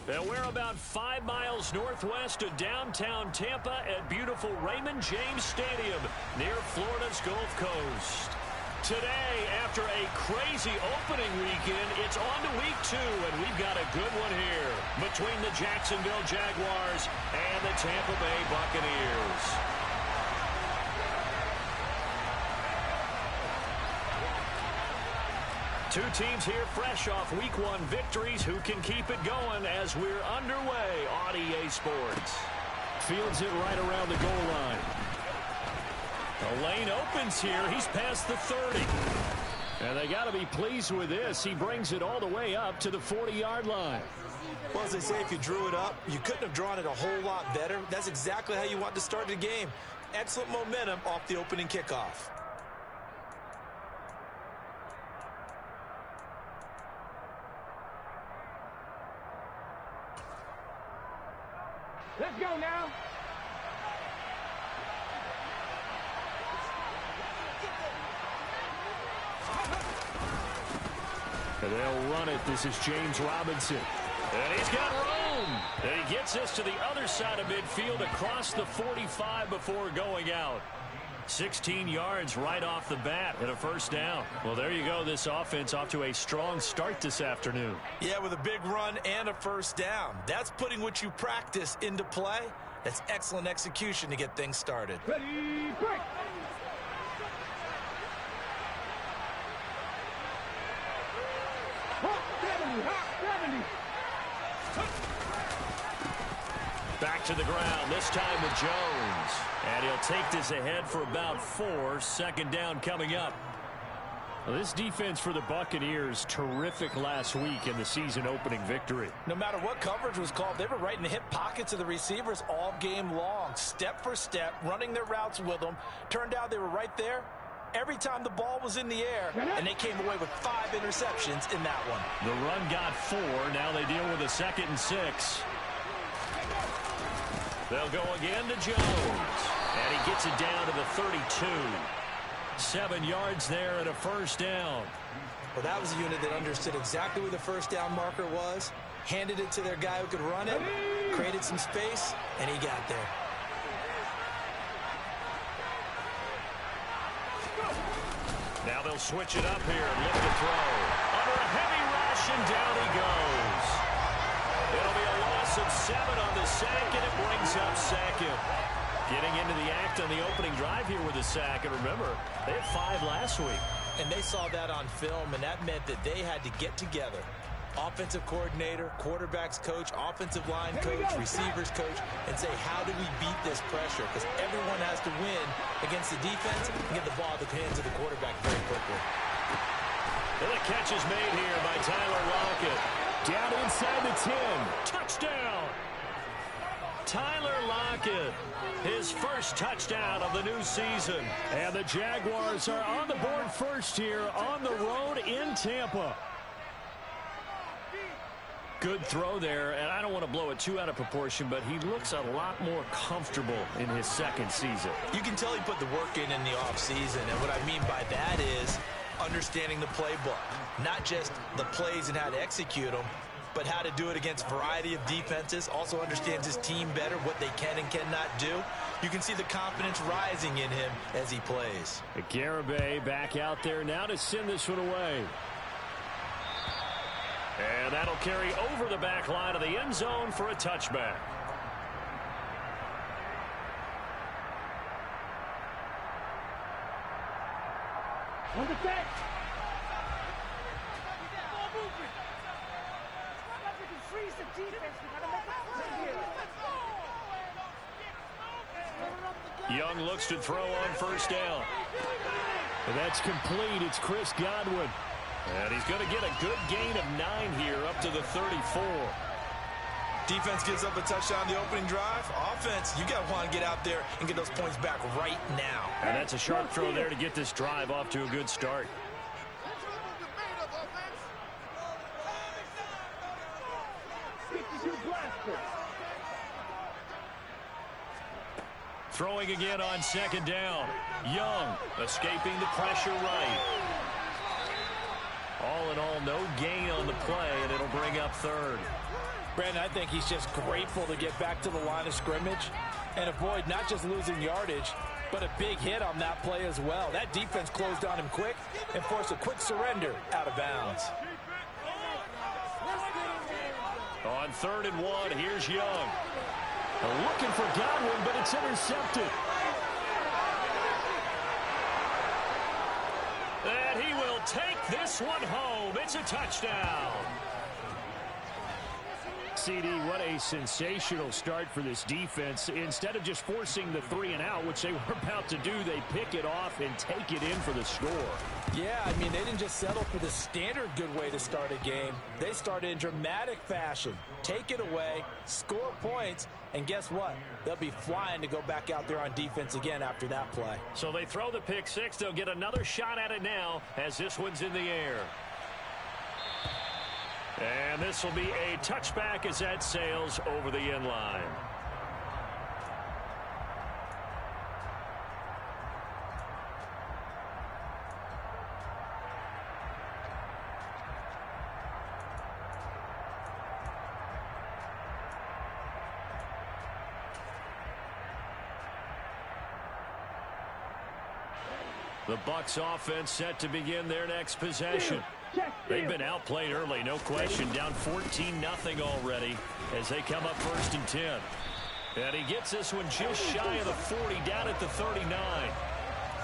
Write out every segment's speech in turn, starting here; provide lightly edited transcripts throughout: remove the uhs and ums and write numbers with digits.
And we're about 5 miles northwest of downtown Tampa at beautiful Raymond James Stadium near Florida's Gulf Coast. Today, after a crazy opening weekend, it's on to week 2, and we've got a good one here between the Jacksonville Jaguars and the Tampa Bay Buccaneers. Two teams here fresh off Week 1 victories who can keep it going as we're underway on EA Sports. Fields it right around the goal line. The lane opens here. He's past the 30. And they got to be pleased with this. He brings it all the way up to the 40-yard line. Well, as they say, if you drew it up, you couldn't have drawn it a whole lot better. That's exactly how you want to start the game. Excellent momentum off the opening kickoff. Let's go now. And they'll run it. This is James Robinson. And he's got room. And he gets this to the other side of midfield across the 45 before going out. 16 yards right off the bat and a first down. Well, there you go. This offense off to a strong start this afternoon. Yeah, with a big run and a first down. That's putting what you practice into play. That's excellent execution to get things started. Ready, break. Hot 70. Back to the ground, this time with Jones. And he'll take this ahead for about 4. Second down coming up. Well, this defense for the Buccaneers, terrific last week in the season-opening victory. No matter what coverage was called, they were right in the hip pockets of the receivers all game long, step for step, running their routes with them. Turned out they were right there every time the ball was in the air, and they came away with 5 interceptions in that one. The run got 4. Now they deal with a 2nd and 6. They'll go again to Jones. And he gets it down to the 32. 7 yards there and a first down. Well, that was a unit that understood exactly where the first down marker was, handed it to their guy who could run it, created some space, and he got there. Now they'll switch it up here and look to throw. Under a heavy rush, and down he goes. It'll be a loss of 7 on the sack, and it brings up 2nd. Getting into the act on the opening drive here with a sack. And remember, they had 5 last week. And they saw that on film, and that meant that they had to get together. Offensive coordinator, quarterbacks coach, offensive line coach, receivers coach, and say, how do we beat this pressure? Because everyone has to win against the defense and get the ball in the hands of the quarterback very quickly. And the catch is made here by Tyler Lockett. Down inside the 10. Touchdown! Tyler Lockett, his first touchdown of the new season. And the Jaguars are on the board first here on the road in Tampa. Good throw there, and I don't want to blow it too out of proportion, but he looks a lot more comfortable in his 2nd season. You can tell he put the work in the offseason, and what I mean by that is understanding the playbook. Not just the plays and how to execute them, but how to do it against a variety of defenses. Also understands his team better, what they can and cannot do. You can see the confidence rising in him as he plays. Garibay back out there now to send this one away. And that'll carry over the back line of the end zone for a touchback. On the set. Young looks to throw on first down. And that's complete. It's Chris Godwin. And he's going to get a good gain of 9 here up to the 34. Defense gives up a touchdown the opening drive. Offense, you got to want to get out there and get those points back right now. And that's a sharp throw there to get this drive off to a good start. Throwing again on 2nd down. Young escaping the pressure right. All in all, no gain on the play, and it'll bring up 3rd. Brandon, I think he's just grateful to get back to the line of scrimmage and avoid not just losing yardage, but a big hit on that play as well. That defense closed on him quick and forced a quick surrender out of bounds. On 3rd and 1, here's Young. Looking for Godwin, but it's intercepted. And he will take this one home. It's a touchdown. CD, what a sensational start for this defense. Instead of just forcing the 3-and-out, which they were about to do, they pick it off and take it in for the score. Yeah, I mean, they didn't just settle for the standard good way to start a game. They started in dramatic fashion. Take it away, score points, and guess what? They'll be flying to go back out there on defense again after that play. So they throw the pick six. They'll get another shot at it now as this one's in the air. And this will be a touchback as that sails over the end line. The Bucs offense set to begin their next possession. They've been outplayed early, no question. Down 14-0 already as they come up 1st and 10. And he gets this one just shy of the 40, down at the 39.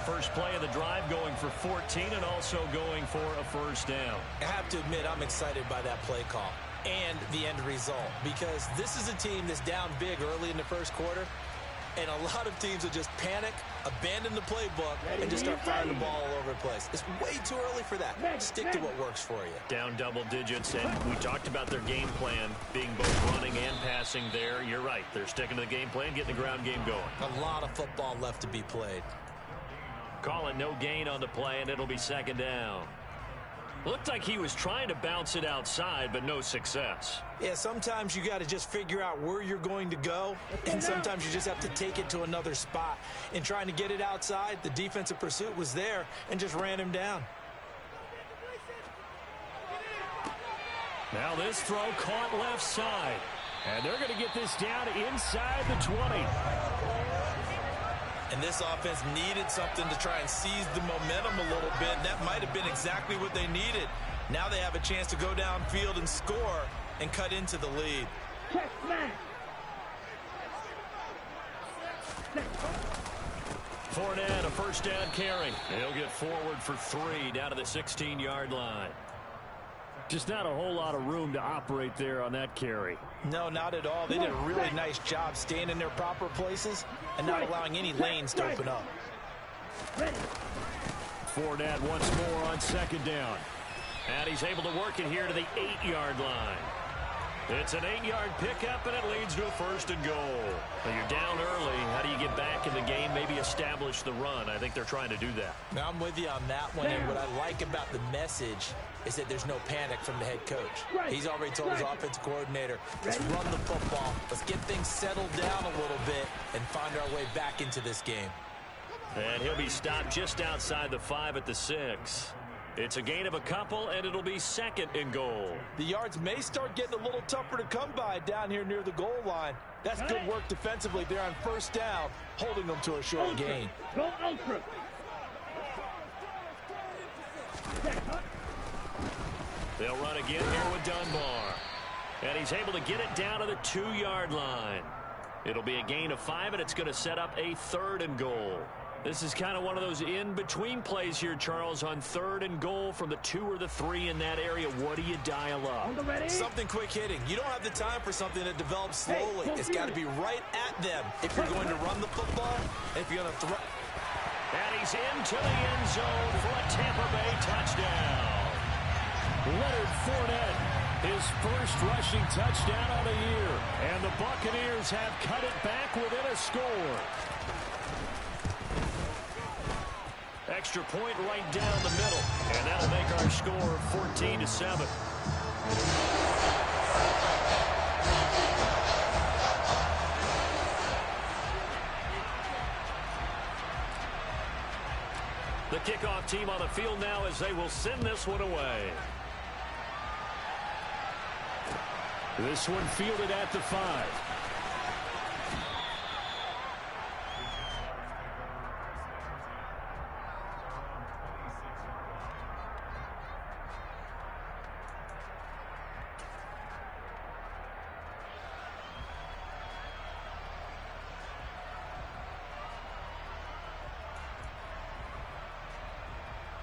First play of the drive going for 14 and also going for a first down. I have to admit, I'm excited by that play call and the end result, because this is a team that's down big early in the first quarter, and a lot of teams will just panic, abandon the playbook, and just start firing the ball all over the place. It's way too early for that. Stick to what works for you. Down double digits, and we talked about their game plan being both running and passing there. You're right. They're sticking to the game plan, getting the ground game going. A lot of football left to be played. Call it no gain on the play, and it'll be 2nd down. Looked like he was trying to bounce it outside, but no success. Yeah, sometimes you got to just figure out where you're going to go, and sometimes you just have to take it to another spot. In trying to get it outside, the defensive pursuit was there and just ran him down. Now this throw caught left side, and they're going to get this down inside the 20. And this offense needed something to try and seize the momentum a little bit. That might have been exactly what they needed. Now they have a chance to go downfield and score and cut into the lead. Fournette, a first down carry. He'll get forward for 3 down to the 16-yard line. Just not a whole lot of room to operate there on that carry. No, not at all. They did a really nice job staying in their proper places and not allowing any lanes to open up. Fournette once more on 2nd down. And he's able to work it here to the 8-yard line. It's an 8-yard pickup, and it leads to a 1st and goal. Now you're down early. How do you get back in the game, maybe establish the run? I think they're trying to do that. Now, I'm with you on that one, and what I like about the message is that there's no panic from the head coach. He's already told his offensive coordinator, let's run the football, let's get things settled down a little bit and find our way back into this game. And he'll be stopped just outside the 5 at the 6. It's a gain of a couple, and it'll be 2nd and goal. The yards may start getting a little tougher to come by down here near the goal line. That's good work defensively there on 1st down, holding them to a short gain. Go ultra. They'll run again here with Dunbar. And he's able to get it down to the 2-yard line. It'll be a gain of 5, and it's going to set up a 3rd and goal. This is kind of one of those in-between plays here, Charles, on 3rd and goal from the 2 or the 3 in that area. What do you dial up? Something quick hitting. You don't have the time for something that develops slowly. It's got to be right at them if you're going to run the football, if you're going to throw. And he's into the end zone for a Tampa Bay touchdown. Leonard Fournette, his first rushing touchdown of the year. And the Buccaneers have cut it back within a score. Extra point right down the middle. And that'll make our score 14-7. The kickoff team on the field now as they will send this one away. This one fielded at the 5.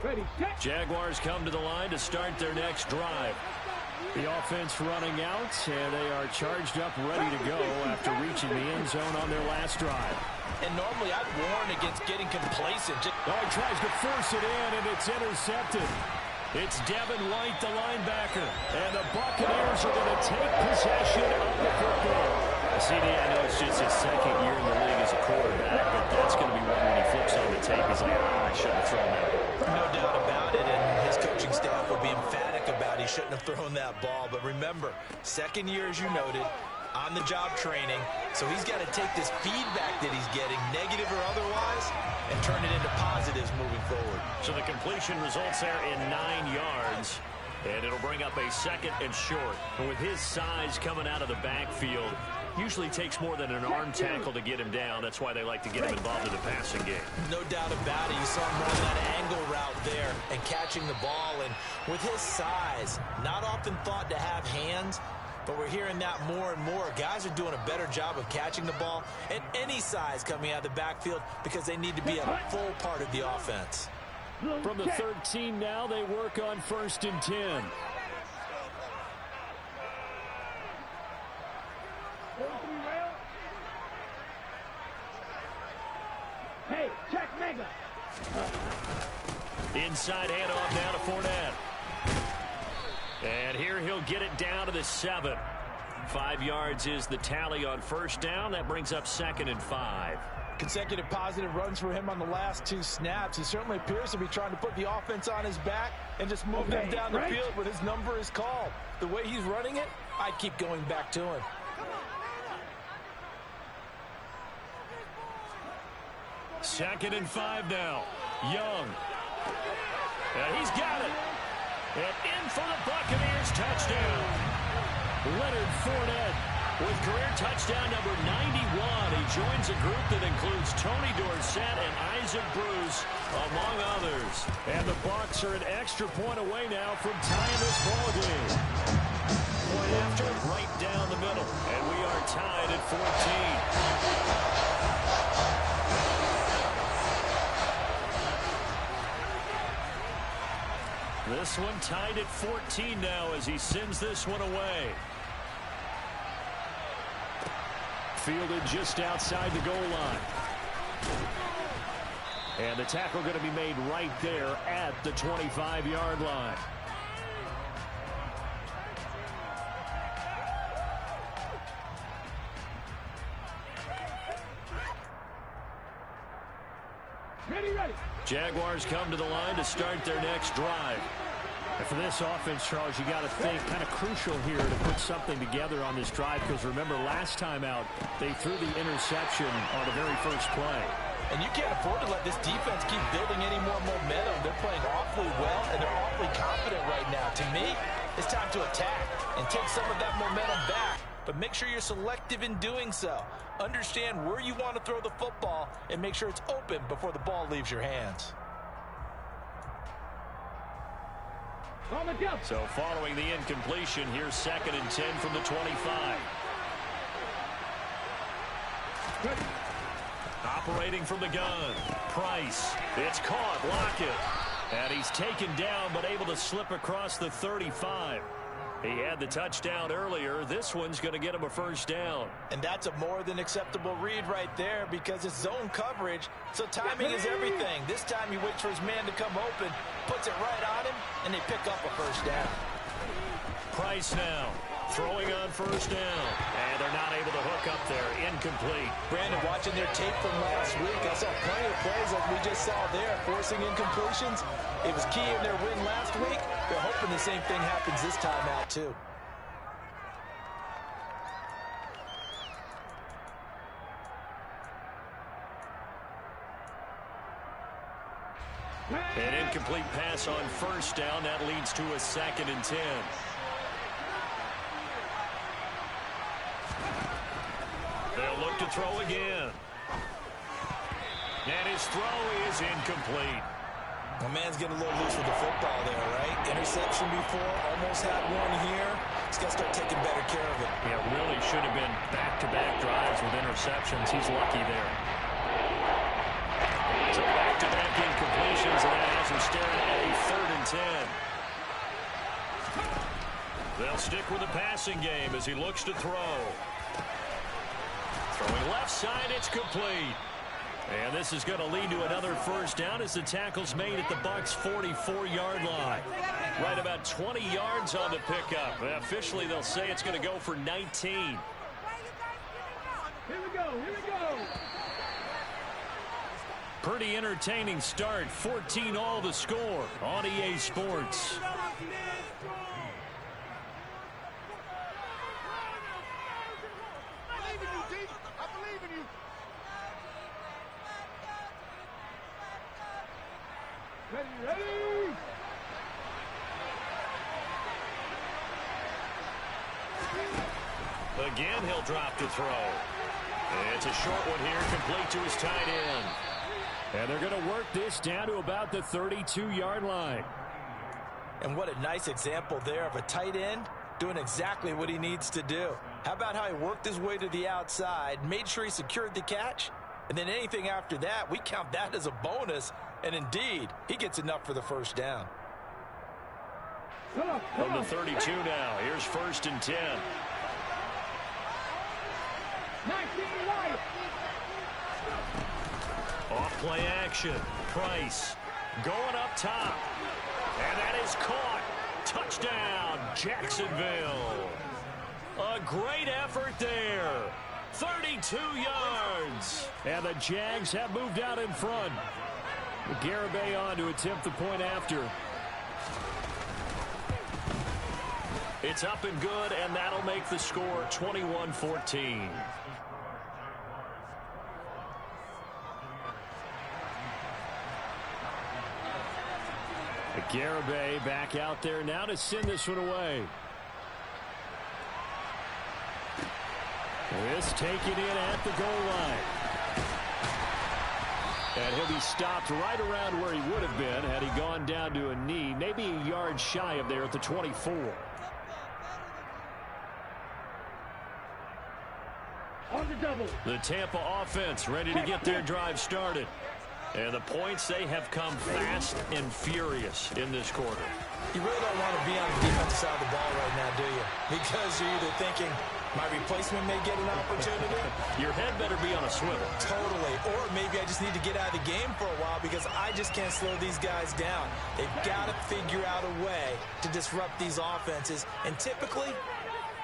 Ready, set. Jaguars come to the line to start their next drive. The offense running out, and they are charged up, ready to go after reaching the end zone on their last drive. And normally I'd warn against getting complacent. Oh, he tries to force it in, and it's intercepted. It's Devin White, the linebacker, and the Buccaneers are going to take possession of the football. CD, I know it's just his second year in the league as a quarterback, but that's going to be one when he flips on the tape. He's like, I shouldn't have thrown that. No doubt about it, and his coaching staff will be emphatic about he shouldn't have thrown that ball. But remember, second year, as you noted, on-the-job training, so he's got to take this feedback that he's getting, negative or otherwise, and turn it into positives moving forward. So the completion results there in 9 yards, and it'll bring up a second and short. And with his size coming out of the backfield, usually takes more than an arm tackle to get him down. That's why they like to get him involved in the passing game. No doubt about it. You saw him run that angle route there and catching the ball. And with his size, not often thought to have hands, but we're hearing that more and more. Guys are doing a better job of catching the ball at any size coming out of the backfield because they need to be a full part of the offense. From the 13 now, they work on 1st and 10. Hey, check mega. Inside handoff now to Fournette. And here he'll get it down to the 7. 5 yards is the tally on 1st down. That brings up 2nd and 5. Consecutive positive runs for him on the last 2 snaps. He certainly appears to be trying to put the offense on his back and just move them down the field when his number is called. The way he's running it, I'd keep going back to him. Second and 5 now. Young. And he's got it. And in for the Buccaneers touchdown. Leonard Fournette with career touchdown number 91. He joins a group that includes Tony Dorsett and Isaac Bruce, among others. And the Bucs are an extra point away now from tying this ball game. Point after, right down the middle. And we are tied at 14. This one tied at 14 now as he sends this one away. Fielded just outside the goal line. And the tackle going to be made right there at the 25-yard line. Ready. Jaguars come to the line to start their next drive. And for this offense, Charles, you got to think kind of crucial here to put something together on this drive, because remember last time out they threw the interception on the very first play. And you can't afford to let this defense keep building any more momentum. They're playing awfully well, and they're awfully confident right now. To me, it's time to attack and take some of that momentum back. But make sure you're selective in doing so. Understand where you want to throw the football and make sure it's open before the ball leaves your hands. So following the incompletion, here's 2nd and 10 from the 25. Operating from the gun. Price. It's caught. Lockett. And he's taken down but able to slip across the 35. He had the touchdown earlier. This one's going to get him a 1st down. And that's a more than acceptable read right there because it's zone coverage, so timing is everything. This time he waits for his man to come open, puts it right on him, and they pick up a 1st down. Price now throwing on 1st down. And they're not able to hook up there. Incomplete. Brandon, watching their tape from last week, I saw plenty of plays like we just saw there, forcing incompletions. It was key in their win last week. They're hoping the same thing happens this time out, too. An incomplete pass on 1st down. That leads to a 2nd and 10. throw again. And his throw is incomplete. The man's getting a little loose with the football there, right? Interception before, almost had one here. He's got to start taking better care of it. Yeah, really should have been back-to-back drives with interceptions. He's lucky there. So back-to-back incompletions, and that has him staring at a 3rd and 10. They'll stick with the passing game as he looks to throw. Throwing left side, it's complete. And this is going to lead to another first down as the tackle's made at the Bucs' 44-yard line. Right about 20 yards on the pickup. Officially, they'll say it's going to go for 19. Here we go. Here we go. Pretty entertaining start. 14-all the score on EA Sports. Ready. Again, he'll drop to throw. It's a short one here, complete to his tight end. And they're going to work this down to about the 32-yard line. And what a nice example there of a tight end doing exactly what he needs to do. How about how he worked his way to the outside, made sure he secured the catch, and then anything after that, we count that as a bonus. And indeed, he gets enough for the first down. From the 32 now, here's 1st and 10. 19 right. Off play action. Price going up top. And that is caught. Touchdown, Jacksonville. A great effort there. 32 yards. And the Jags have moved out in front. Garibay on to attempt the point after. It's up and good, and that'll make the score 21-14. Garibay back out there now to send this one away. This taken in at the goal line. And he'll be stopped right around where he would have been had he gone down to a knee, maybe a yard shy of there at the 24. On the double. The Tampa offense ready to get their drive started. And the points, they have come fast and furious in this quarter. You really don't want to be on the defensive side of the ball right now, do you? Because you're either thinking, my replacement may get an opportunity. Your head better be on a swivel. Totally. Or maybe I just need to get out of the game for a while because I just can't slow these guys down. They've got to figure out a way to disrupt these offenses. And typically,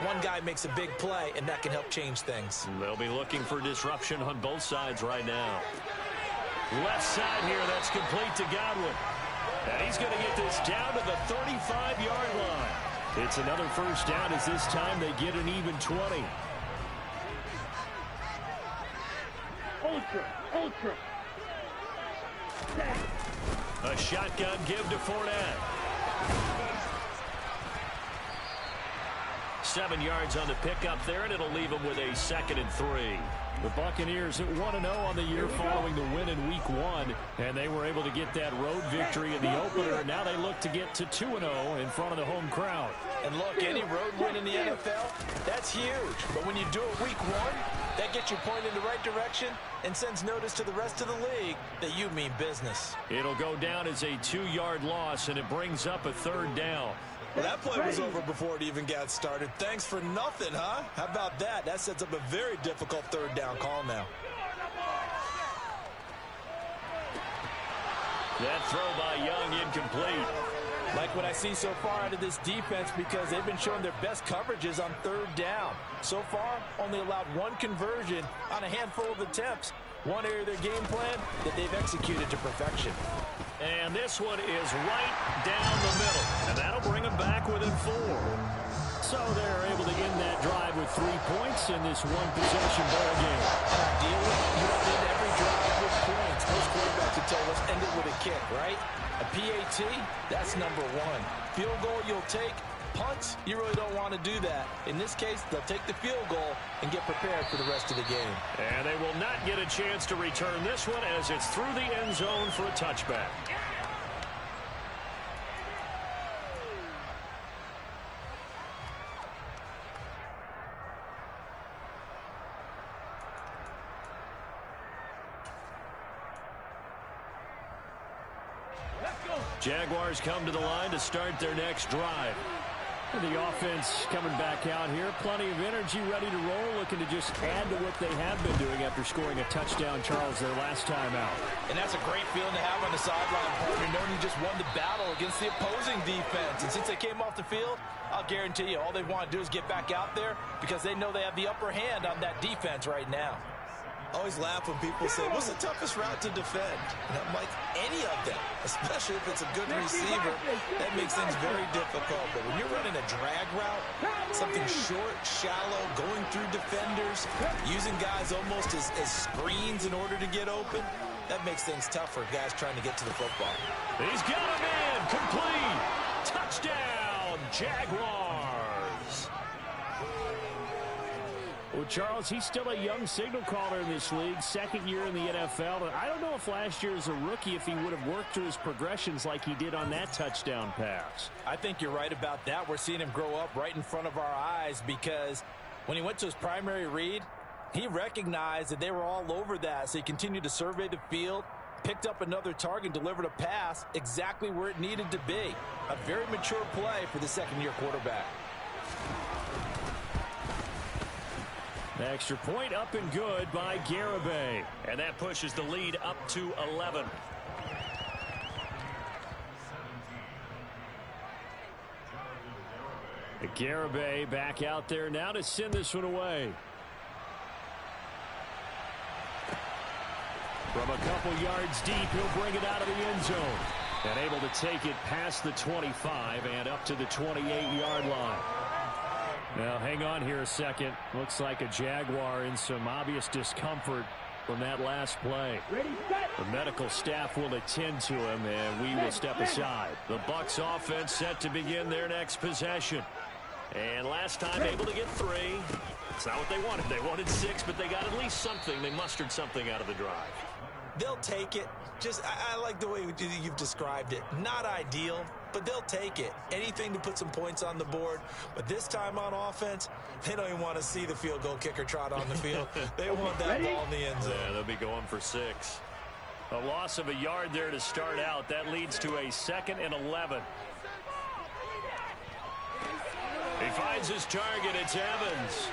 one guy makes a big play, and that can help change things. They'll be looking for disruption on both sides right now. Left side here, that's complete to Godwin. And he's going to get this down to the 35-yard line. It's another first down as this time they get an even 20. Ultra. A shotgun give to Fournette. 7 yards on the pickup there, and it'll leave him with a 2nd and 3. The Buccaneers at 1-0 on the year following the win in Week 1, and they were able to get that road victory in the opener, and now they look to get to 2-0 in front of the home crowd. And look, any road win in the NFL, that's huge. But when you do it Week 1, that gets you pointed in the right direction and sends notice to the rest of the league that you mean business. It'll go down as a 2-yard loss, and it brings up a 3rd down. Well, that play was over before it even got started. Thanks for nothing, huh? How about that? That sets up a very difficult 3rd down call now. That throw by Young incomplete. Like what I see so far out of this defense because they've been showing their best coverages on 3rd down. So far, only allowed 1 conversion on a handful of attempts. One area of their game plan that they've executed to perfection. And this one is right down the middle. And that'll bring them back within 4. So they're able to end that drive with 3 points in this one-possession ball game. And ideally, you don't end every drive with points. Most quarterbacks would tell us end it with a kick, right? A PAT, that's number 1. Field goal you'll take, punts, you really don't want to do that. In this case, they'll take the field goal and get prepared for the rest of the game. And they will not get a chance to return this one as it's through the end zone for a touchback. Jaguars come to the line to start their next drive. And the offense coming back out here. Plenty of energy, ready to roll, looking to just add to what they have been doing after scoring a touchdown, Charles, their last time out. And that's a great feeling to have on the sideline, partner, knowing you just won the battle against the opposing defense. And since they came off the field, I'll guarantee you all they want to do is get back out there because they know they have the upper hand on that defense right now. I always laugh when people say, what's the toughest route to defend? And I'm like, any of them, especially if it's a good receiver. That makes things very difficult. But when you're running a drag route, something short, shallow, going through defenders, using guys almost as screens in order to get open, that makes things tough for guys trying to get to the football. He's got a man, complete, touchdown, Jaguars. Well, Charles, he's still a young signal caller in this league, second year in the NFL. And I don't know if last year as a rookie, if he would have worked through his progressions like he did on that touchdown pass. I think you're right about that. We're seeing him grow up right in front of our eyes because when he went to his primary read, he recognized that they were all over that. So he continued to survey the field, picked up another target, delivered a pass exactly where it needed to be. A very mature play for the second-year quarterback. The extra point up and good by Garibay. And that pushes the lead up to 11. Garibay back out there now to send this one away. From a couple yards deep, he'll bring it out of the end zone. And able to take it past the 25 and up to the 28-yard line. Now, hang on here a second. Looks like a Jaguar in some obvious discomfort from that last play. The medical staff will attend to him, and we will step aside. The Bucs offense set to begin their next possession. And last time able to get 3. It's not what they wanted. They wanted 6, but they got at least something. They mustered something out of the drive. They'll take it. I like the way you've described it. Not ideal, but they'll take it. Anything to put some points on the board. But this time on offense, they don't even want to see the field goal kicker trot on the field. They want that ball in the end zone. Yeah, they'll be going for 6. A loss of a yard there to start out. That leads to a 2nd and 11. He finds his target. It's Evans.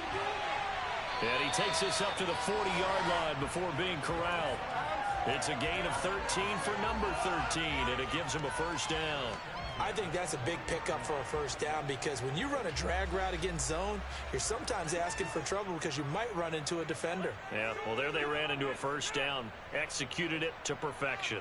And he takes this up to the 40-yard line before being corralled. It's a gain of 13 for number 13, and it gives him a first down. I think that's a big pickup for a first down because when you run a drag route against zone, you're sometimes asking for trouble because you might run into a defender. Yeah, well, there they ran into a first down, executed it to perfection.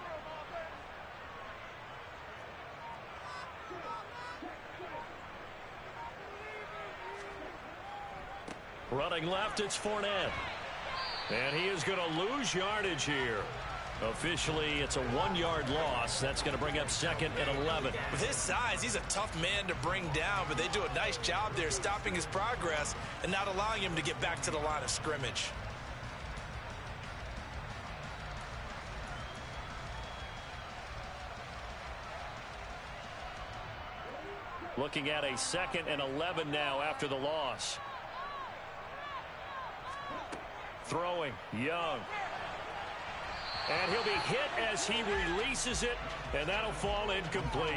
Running left, it's Fournette. And he is going to lose yardage here. Officially, it's a 1-yard loss. That's going to bring up 2nd and 11. With his size, he's a tough man to bring down, but they do a nice job there stopping his progress and not allowing him to get back to the line of scrimmage. Looking at a 2nd and 11 now after the loss. Throwing, Young. And he'll be hit as he releases it, and that'll fall incomplete.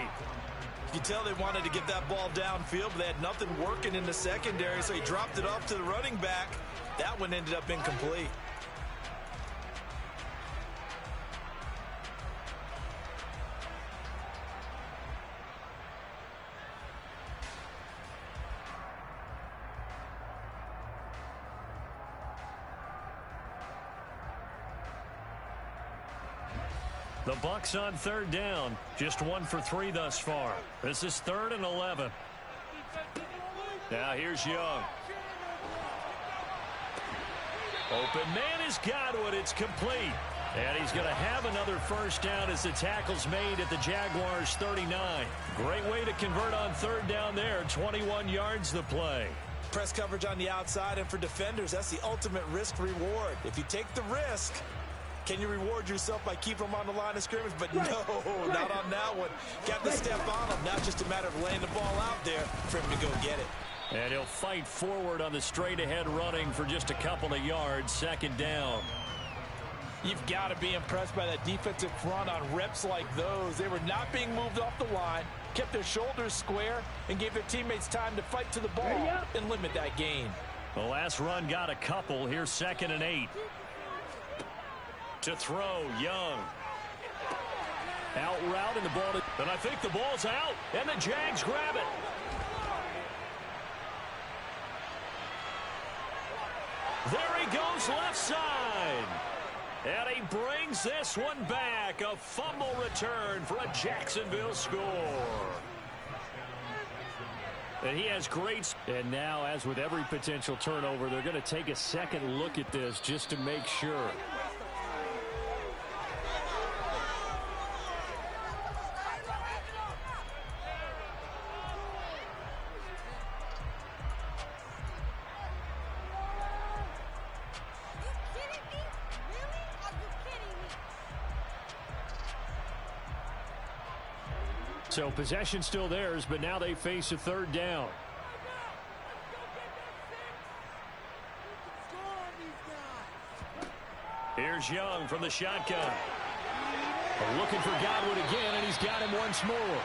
You can tell they wanted to get that ball downfield, but they had nothing working in the secondary, so he dropped it off to the running back. That one ended up incomplete. The Bucs on 3rd down. Just 1 for 3 thus far. This is 3rd and 11. Now here's Young. Open man is Godwin. It's complete. And he's going to have another first down as the tackle's made at the Jaguars' 39. Great way to convert on third down there. 21 yards the play. Press coverage on the outside, and for defenders, that's the ultimate risk reward. If you take the risk, can you reward yourself by keeping them on the line of scrimmage? But no, not on that one. Got to step on them. Now it's just a matter of laying the ball out there for him to go get it. And he'll fight forward on the straight-ahead running for just a couple of yards. Second down. You've got to be impressed by that defensive front on reps like those. They were not being moved off the line, kept their shoulders square, and gave their teammates time to fight to the ball and limit that gain. The last run got a couple. Here's 2nd and 8. To throw, Young. Out route and the ball. And I think the ball's out. And the Jags grab it. There he goes left side. And he brings this one back. A fumble return for a Jacksonville score. And he has great. And now, as with every potential turnover, they're going to take a second look at this just to make sure. So possession still theirs, but now they face a third down. Here's Young from the shotgun. Looking for Godwin again, and he's got him once more.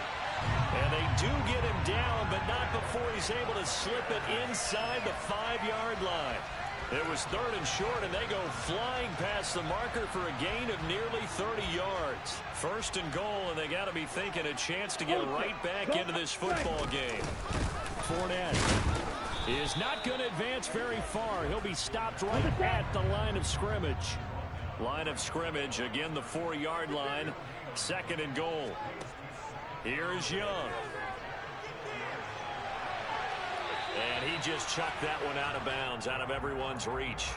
And they do get him down, but not before he's able to slip it inside the 5-yard line. It was 3rd and short, and they go flying past the marker for a gain of nearly 30 yards. 1st and goal, and they got to be thinking a chance to get right back into this football game. Fournette is not going to advance very far. He'll be stopped right at the line of scrimmage. Line of scrimmage, again the 4-yard line. 2nd and goal. Here's Young. And he just chucked that one out of bounds, out of everyone's reach.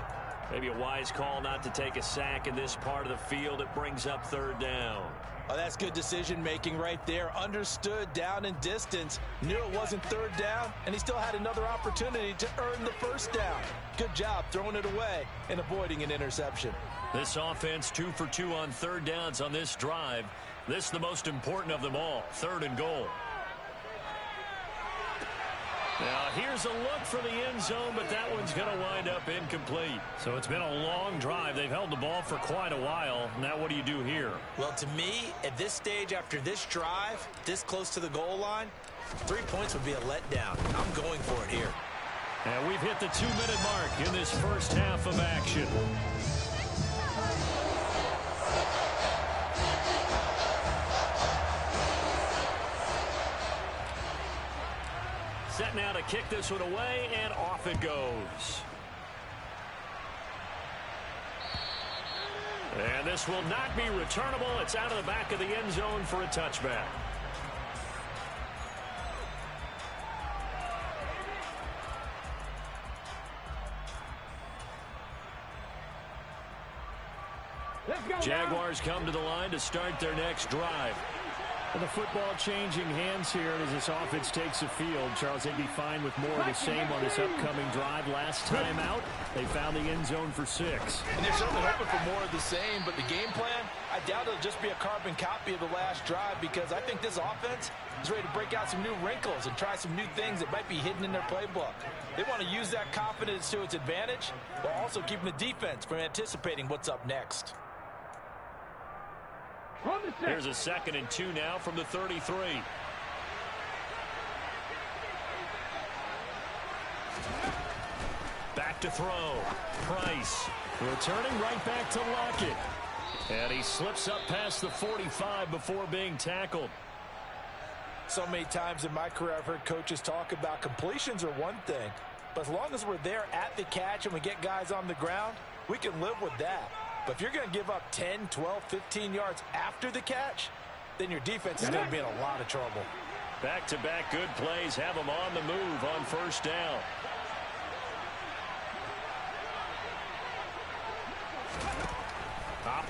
Maybe a wise call not to take a sack in this part of the field. It brings up 3rd down. Oh, that's good decision-making right there. Understood down and distance. Knew it wasn't 3rd down, and he still had another opportunity to earn the 1st down. Good job throwing it away and avoiding an interception. This offense 2 for 2 on 3rd downs on this drive. This is the most important of them all. 3rd and goal. Now, here's a look for the end zone, but that one's going to wind up incomplete. So it's been a long drive. They've held the ball for quite a while. Now, what do you do here? Well, to me, at this stage, after this drive, this close to the goal line, 3 points would be a letdown. I'm going for it here. And we've hit the 2-minute mark in this first half of action. Set now to kick this one away, and off it goes. And this will not be returnable. It's out of the back of the end zone for a touchback. Jaguars come to the line to start their next drive. And the football changing hands here as this offense takes the field. Charles, they'd be fine with more of the same on this upcoming drive. Last time out, they found the end zone for 6. And they're certainly hoping for more of the same, but the game plan, I doubt it'll just be a carbon copy of the last drive, because I think this offense is ready to break out some new wrinkles and try some new things that might be hidden in their playbook. They want to use that confidence to its advantage, while also keeping the defense from anticipating what's up next. Here's a 2nd and 2 now from the 33. Back to throw. Price returning right back to Lockett. And he slips up past the 45 before being tackled. So many times in my career I've heard coaches talk about completions are one thing, but as long as we're there at the catch and we get guys on the ground, we can live with that. But if you're going to give up 10, 12, 15 yards after the catch, then your defense is going to be in a lot of trouble. Back-to-back good plays have them on the move on 1st down.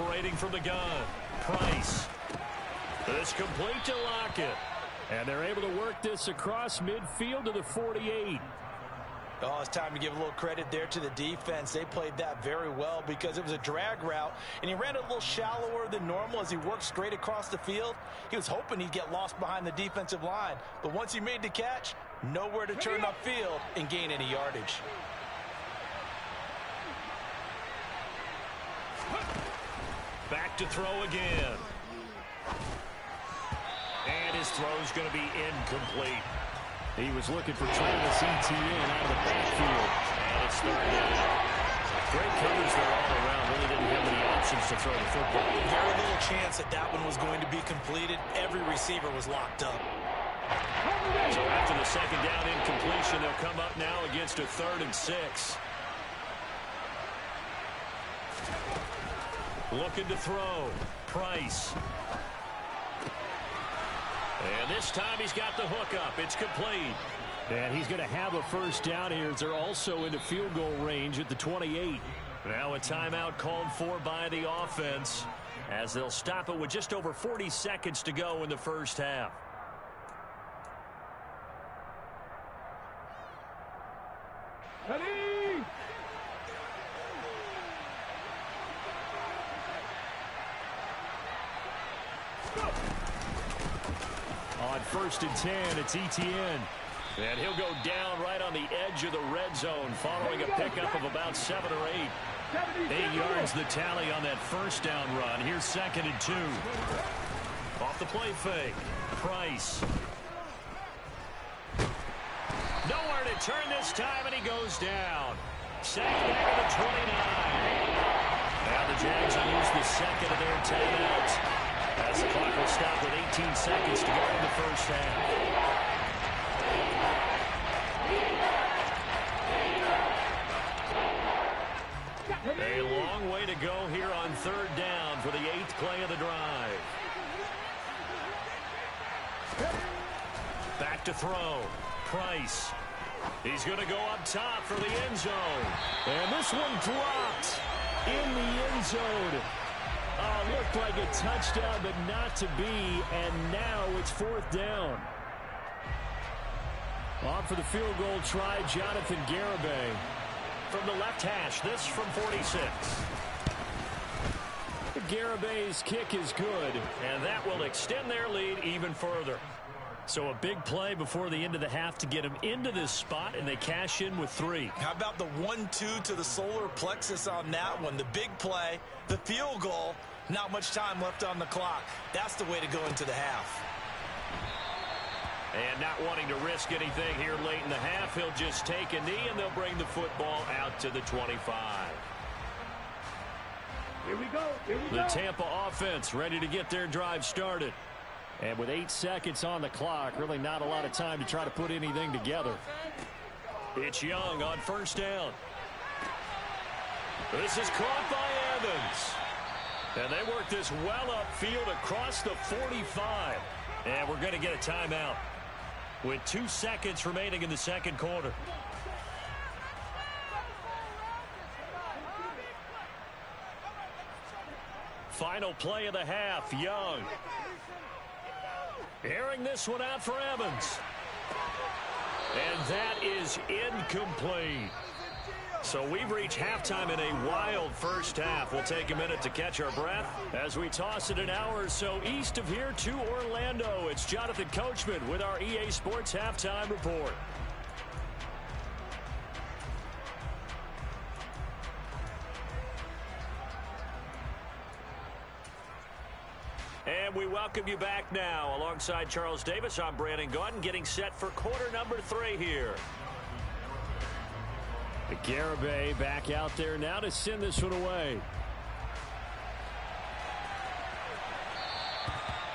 operating from the gun. Price. It's complete to Lockett. And they're able to work this across midfield to the 48. Oh, it's time to give a little credit there to the defense. They played that very well because it was a drag route, and he ran it a little shallower than normal as he worked straight across the field. He was hoping he'd get lost behind the defensive line, but once he made the catch, nowhere to turn upfield and gain any yardage. Back to throw again. And his throw's going to be incomplete. He was looking for Travis Etienne out of the backfield. And it's third down. Great coverage there all around. Really didn't have any options to throw the football. Very little chance that that one was going to be completed. Every receiver was locked up. So after the second down incompletion, they'll come up now against a 3rd and 6. Looking to throw. Price. And this time he's got the hook up. It's complete. And he's going to have a first down here as they're also into field goal range at the 28. Now a timeout called for by the offense as they'll stop it with just over 40 seconds to go in the first half. Ready? Go. On 1st and 10, it's Etienne. And he'll go down right on the edge of the red zone following a pickup of about 7 or 8. 8 yards the tally on that first down run. Here's 2nd and 2. Off the play fake. Price. Nowhere to turn this time, and he goes down. Sacked back at the 29. Now the Jags will use the second of their timeouts as the clock will stop with 18 seconds to go in the first half. A long way to go here on 3rd down for the 8th play of the drive. Back to throw. Price. He's going to go up top for the end zone. And this one dropped in the end zone. Looked like a touchdown, but not to be. And now it's 4th down. On for the field goal try, Jonathan Garibay. From the left hash, this from 46. Garibay's kick is good, and that will extend their lead even further. So a big play before the end of the half to get them into this spot, and they cash in with 3. How about the 1-2 to the solar plexus on that one? The big play, the field goal, not much time left on the clock. That's the way to go into the half. And not wanting to risk anything here late in the half, he'll just take a knee, and they'll bring the football out to the 25. Here we go. Here we The go. Tampa offense ready to get their drive started. And with 8 seconds on the clock, really not a lot of time to try to put anything together. It's Young on 1st down. This is caught by Evans. And they work this well upfield across the 45. And we're going to get a timeout with 2 seconds remaining in the second quarter. Final play of the half, Young. Airing this one out for Evans. And that is incomplete. So we've reached halftime in a wild first half. We'll take a minute to catch our breath as we toss it an hour or so east of here to Orlando. It's Jonathan Coachman with our EA Sports Halftime Report. And we welcome you back now. Alongside Charles Davis, I'm Brandon Gaudin, getting set for quarter number 3 here. Garibay back out there now to send this one away.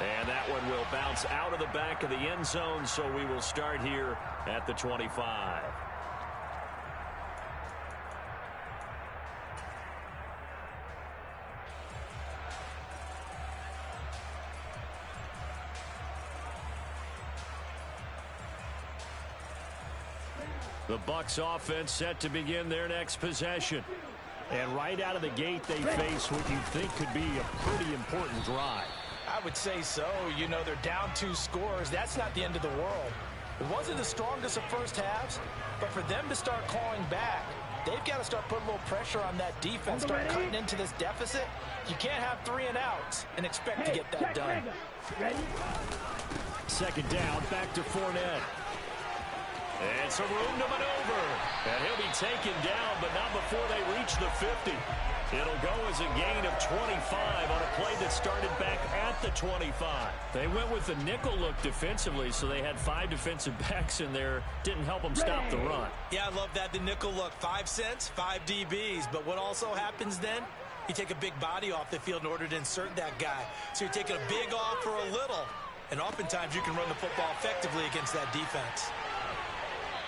And that one will bounce out of the back of the end zone, so we will start here at the 25. The Bucs offense set to begin their next possession. And right out of the gate, they face what you think could be a pretty important drive. I would say so. You know, they're down 2 scores. That's not the end of the world. It wasn't the strongest of first halves, but for them to start clawing back, they've got to start putting a little pressure on that defense, start cutting into this deficit. You can't have 3 and outs and expect to get that done. Second down, back to Fournette. And some room to maneuver. And he'll be taken down, but not before they reach the 50. It'll go as a gain of 25 on a play that started back at the 25. They went with the nickel look defensively, so they had 5 defensive backs in there. Didn't help them stop the run. Yeah, I love that, the nickel look. 5 cents, 5 DBs. But what also happens then? You take a big body off the field in order to insert that guy. So you're taking a big off for a little. And oftentimes you can run the football effectively against that defense.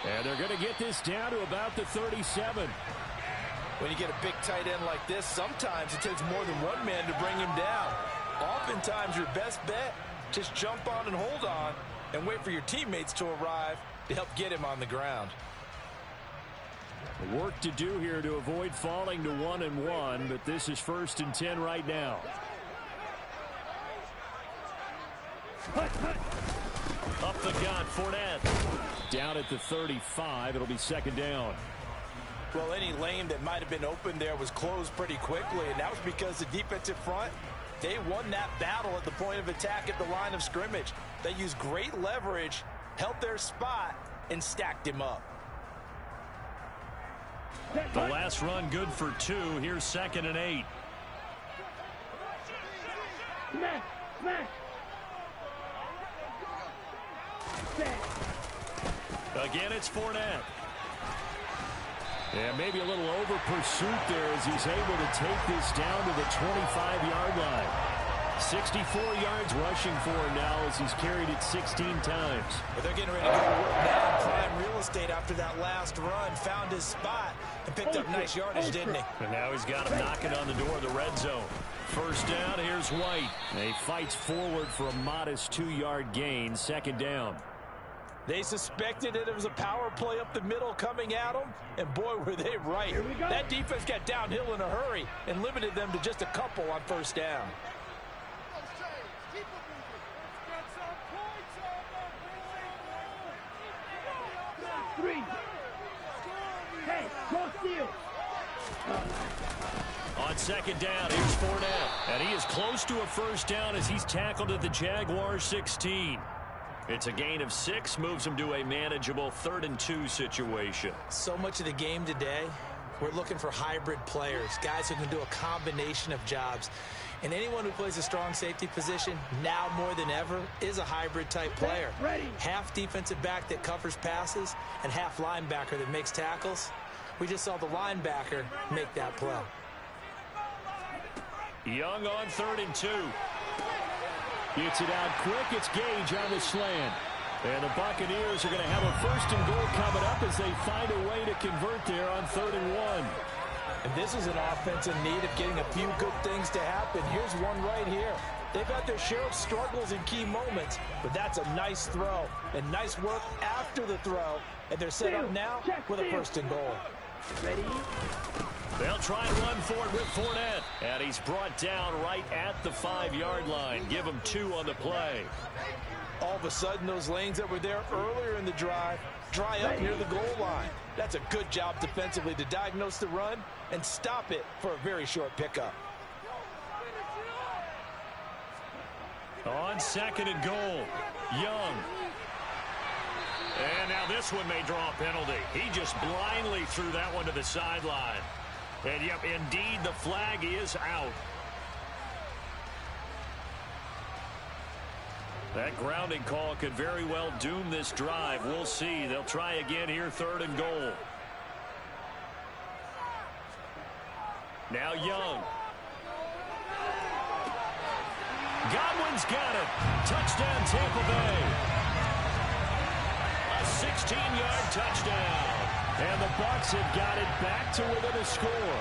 And they're going to get this down to about the 37. When you get a big tight end like this, sometimes it takes more than one man to bring him down. Oftentimes your best bet, just jump on and hold on and wait for your teammates to arrive to help get him on the ground. Work to do here to avoid falling to 1-1, but this is 1st and 10 right now. Up the gut, Fournette. Down at the 35, it'll be 2nd down. Well, any lane that might have been open there was closed pretty quickly, and that was because the defensive front, they won that battle at the point of attack at the line of scrimmage. They used great leverage, held their spot, and stacked him up. The last run good for 2. Here's 2nd and 8. Again, it's Fournette. And maybe a little over pursuit there as he's able to take this down to the 25-yard line. 64 yards rushing for him now as he's carried it 16 times. But they're getting ready to go to work now in prime real estate after that last run. Found his spot and picked up nice yardage, didn't he? And now he's got him knocking on the door of the red zone. 1st down, here's White. And he fights forward for a modest 2-yard gain, 2nd down. They suspected that it was a power play up the middle coming at them, and boy, were they right. That defense got downhill in a hurry and limited them to just a couple on 1st down. On 2nd down, here's Fournette. And he is close to a 1st down as he's tackled at the Jaguars 16. It's a gain of 6, moves him to a manageable 3rd and 2 situation. So much of the game today, we're looking for hybrid players, guys who can do a combination of jobs. And anyone who plays a strong safety position, now more than ever, is a hybrid type player. Half defensive back that covers passes and half linebacker that makes tackles. We just saw the linebacker make that play. Young on 3rd and 2. Gets it out quick. It's Gage on the slant. And the Buccaneers are going to have a 1st and goal coming up as they find a way to convert there on 3rd and 1. And this is an offense in need of getting a few good things to happen. Here's one right here. They've had their share of struggles in key moments, but that's a nice throw and nice work after the throw. And they're set up now with a 1st and goal. Ready? They'll try and run for it with Fournette. And he's brought down right at the 5-yard line. Give him 2 on the play. All of a sudden, those lanes that were there earlier in the drive dry up near the goal line. That's a good job defensively to diagnose the run and stop it for a very short pickup. On 2nd and goal, Young. And now this one may draw a penalty. He just blindly threw that one to the sideline. And, yep, indeed, the flag is out. That grounding call could very well doom this drive. We'll see. They'll try again here, 3rd and goal. Now Young. Godwin's got it. Touchdown, Tampa Bay. A 16-yard touchdown. And the Bucs have got it back to within a score.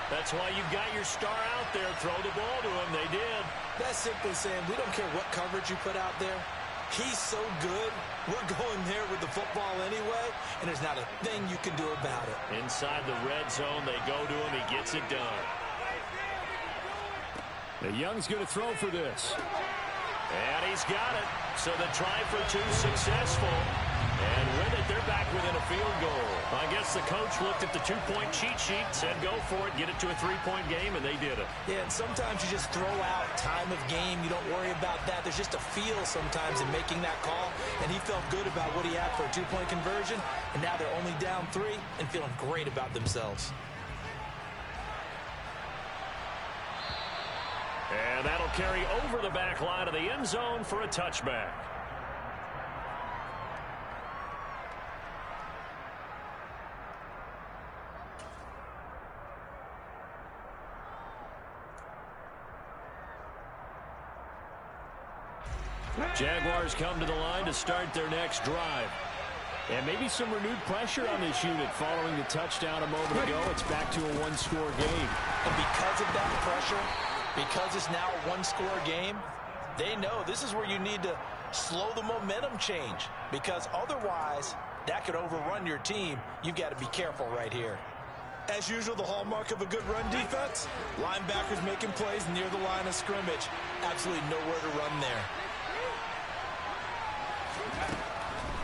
That's why you got your star out there. Throw the ball to him. They did. That's simply saying we don't care what coverage you put out there. He's so good. We're going there with the football anyway, and there's not a thing you can do about it. Inside the red zone, they go to him. He gets it done. The Young's going to throw for this. And he's got it. So the try for two successful. And with it, they're back within a field goal. I guess the coach looked at the two-point cheat sheet, said go for it, get it to a three-point game, and they did it. Yeah, and sometimes you just throw out time of game. You don't worry about that. There's just a feel sometimes in making that call, and he felt good about what he had for a two-point conversion, and now they're only down 3 and feeling great about themselves. And that'll carry over the back line of the end zone for a touchback. Jaguars come to the line to start their next drive. And maybe some renewed pressure on this unit following the touchdown a moment ago. It's back to a one-score game. And because of that pressure, because it's now a one-score game, they know this is where you need to slow the momentum change. Because otherwise, that could overrun your team. You've got to be careful right here. As usual, the hallmark of a good run defense, linebackers making plays near the line of scrimmage. Absolutely nowhere to run there.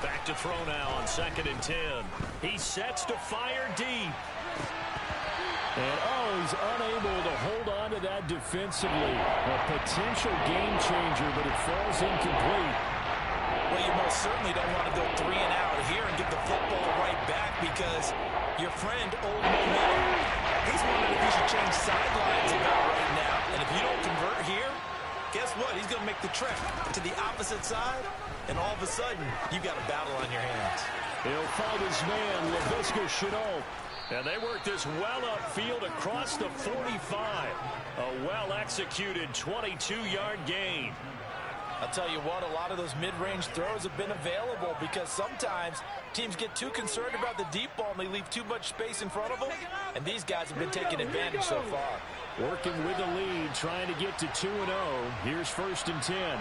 Back to throw now on 2nd and 10. He sets to fire deep. And, he's unable to hold on to that defensively. A potential game changer, but it falls incomplete. Well, you most certainly don't want to go 3 and out here and get the football right back because your friend, Old Momentum, he's wondering if he should change sidelines about right now. And if you don't convert here, guess what? He's going to make the trek to the opposite side, and all of a sudden, you've got a battle on your hands. He'll find his man, Laviska Shenault. And they work this well upfield across the 45. A well-executed 22-yard gain. I'll tell you what, a lot of those mid-range throws have been available because sometimes teams get too concerned about the deep ball and they leave too much space in front of them. And these guys have been taking advantage so far. Working with the lead, trying to get to 2-0. Here's 1st and 10.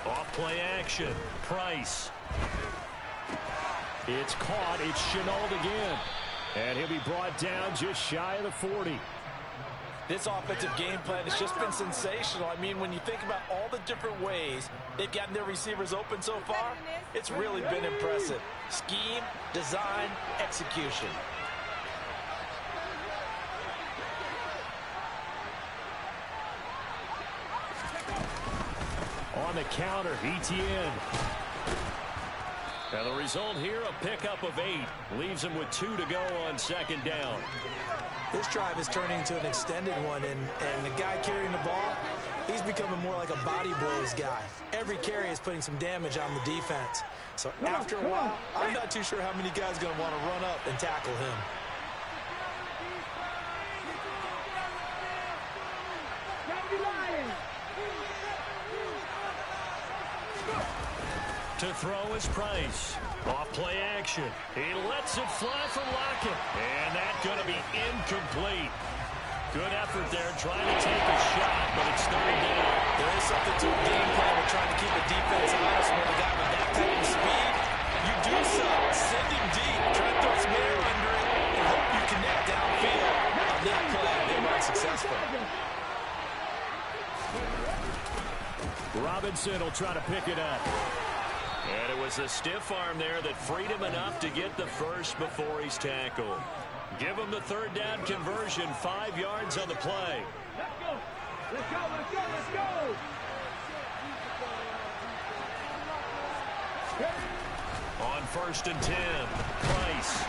Off play action. Price. It's caught. It's Shenault again. And he'll be brought down just shy of the 40. This offensive game plan has just been sensational. I mean, when you think about all the different ways they've gotten their receivers open so far, it's really been impressive. Scheme, design, execution. On the counter, Etienne. And the result here, a pickup of 8. Leaves him with 2 to go on 2nd down. This drive is turning into an extended one, and the guy carrying the ball, he's becoming more like a body blows guy. Every carry is putting some damage on the defense. So after a while, I'm not too sure how many guys are going to want to run up and tackle him. To throw is Price. Off play action. He lets it fly for Lockett. And that's going to be incomplete. Good effort there trying to take a shot, but it's third down. There is something to a game plan with trying to keep the defense honest when a guy with that type of speed. You do so. Send him deep. Try to throw some air under it and hope you connect downfield. On that play, they were unsuccessful. Robinson will try to pick it up. And it was a stiff arm there that freed him enough to get the first before he's tackled. Give him the 3rd down conversion, 5 yards on the play. Let's go. Let's go, let's go, let's go. On 1st and 10, Price.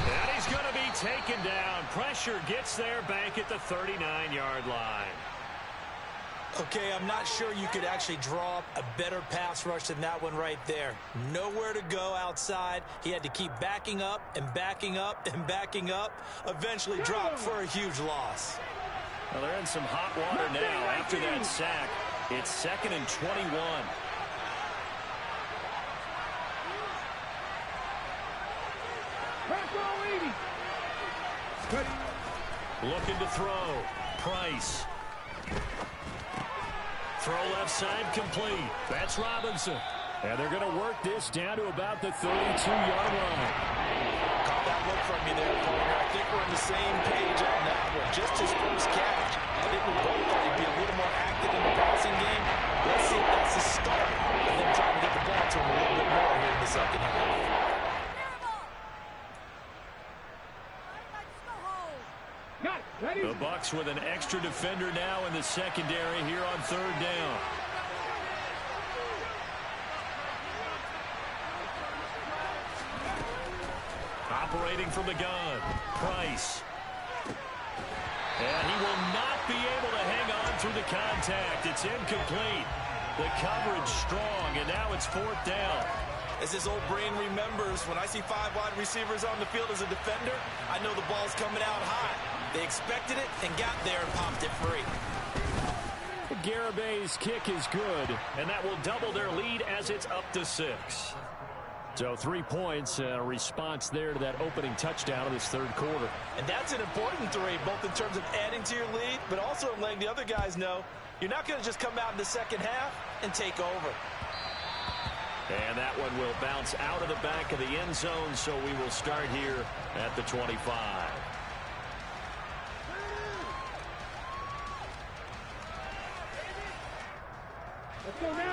And he's going to be taken down. Pressure gets there back at the 39-yard line. Okay, I'm not sure you could actually draw up a better pass rush than that one right there. Nowhere to go outside. He had to keep backing up and backing up and backing up. Eventually dropped for a huge loss. Well, they're in some hot water now after that sack. It's 2nd and 21. Looking to throw. Price. Throw left side complete. That's Robinson. And they're going to work this down to about the 32-yard line. Caught that look from you there, partner. I think we're on the same page on that one. Just his first catch. I think we both thought he'd be a little more active in the passing game. Let's see if that's the start of them trying to get the ball to him a little bit more here in the second half. The Bucs with an extra defender now in the secondary here on third down. Operating from the gun, Price. And he will not be able to hang on through the contact. It's incomplete. The coverage strong, and now it's fourth down. As his old brain remembers, when I see 5 wide receivers on the field as a defender, I know the ball's coming out high. They expected it and got there and popped it free. Garabay's kick is good, and that will double their lead as it's up to 6. So 3 points, a response there to that opening touchdown of this third quarter. And that's an important 3, both in terms of adding to your lead, but also in letting the other guys know you're not going to just come out in the second half and take over. And that one will bounce out of the back of the end zone, so we will start here at the 25.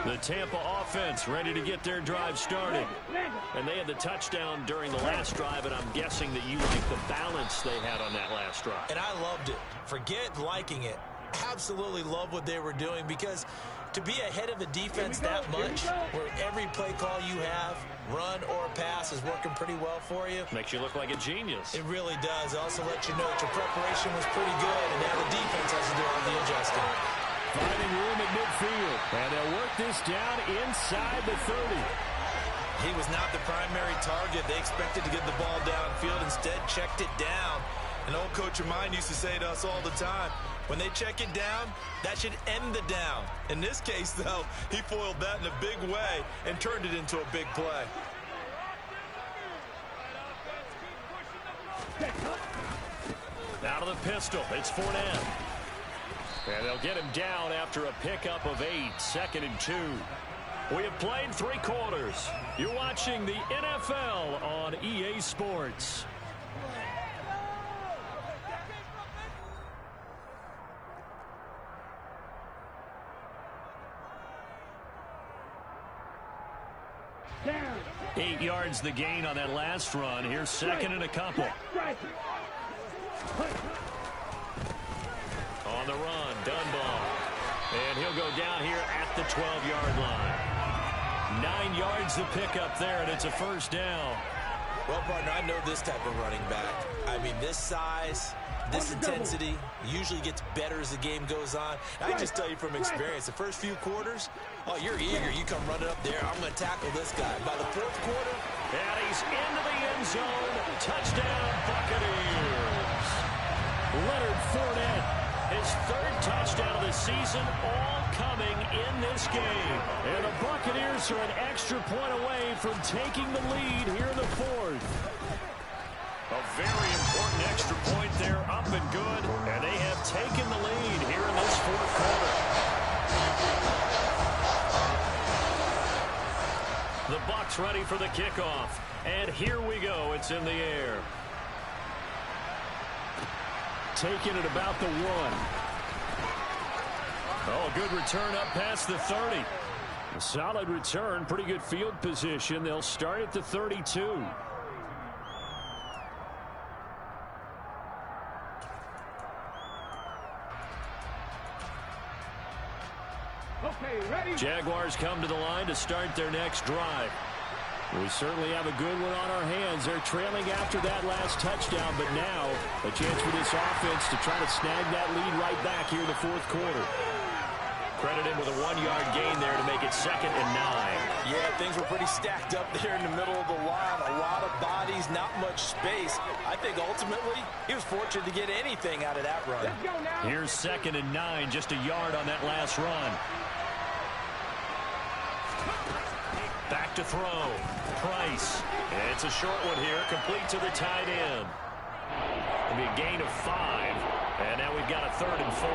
The Tampa offense ready to get their drive started. And they had the touchdown during the last drive, and I'm guessing that you like the balance they had on that last drive. And I loved it. Forget liking it. Absolutely love what they were doing, because to be ahead of a defense that much, where every play call you have, run or pass, is working pretty well for you. Makes you look like a genius. It really does. It also lets you know that your preparation was pretty good, and now the defense has to do all the adjusting. Finding room at midfield, and they'll work this down inside the 30. He was not the primary target. They expected to get the ball downfield, instead checked it down. An old coach of mine used to say to us all the time, when they check it down, that should end the down. In this case, though, he foiled that in a big way and turned it into a big play. Out of the pistol, it's Fournette. And they'll get him down after a pickup of 8, 2nd and 2. We have played 3 quarters. You're watching the NFL on EA Sports. Down. 8 yards the gain on that last run. Here's 2nd and a couple. On the run, Dunbar. And he'll go down here at the 12-yard line. 9 yards to pick up there, and it's a first down. Well, partner, I know this type of running back. I mean, this size, this intensity usually gets better as the game goes on. I can just tell you from experience, the first few quarters, oh, you're eager. You come running up there, I'm going to tackle this guy. By the fourth quarter, and he's into the end zone. Touchdown, Buccaneers. Leonard Fournette, his 3rd touchdown of the season, all coming in this game. And the Buccaneers are an extra point away from taking the lead here in the 4th. A very important extra point there, up and good. And they have taken the lead here in this 4th quarter. The Bucs ready for the kickoff. And here we go. It's in the air. Taking it about the 1. Oh, good return up past the 30. A solid return, pretty good field position. They'll start at the 32. Okay, ready? Jaguars come to the line to start their next drive. We certainly have a good one on our hands. They're trailing after that last touchdown, but now a chance for this offense to try to snag that lead right back here in the 4th quarter. Credited with a 1-yard gain there to make it 2nd and 9. Yeah, things were pretty stacked up there in the middle of the line. A lot of bodies, not much space. I think ultimately he was fortunate to get anything out of that run. Let's go now. Here's 2nd and 9, just a yard on that last run. Back to throw. Price. And it's a short one here, complete to the tight end. It'll be a gain of 5. And now we've got a 3rd and 4.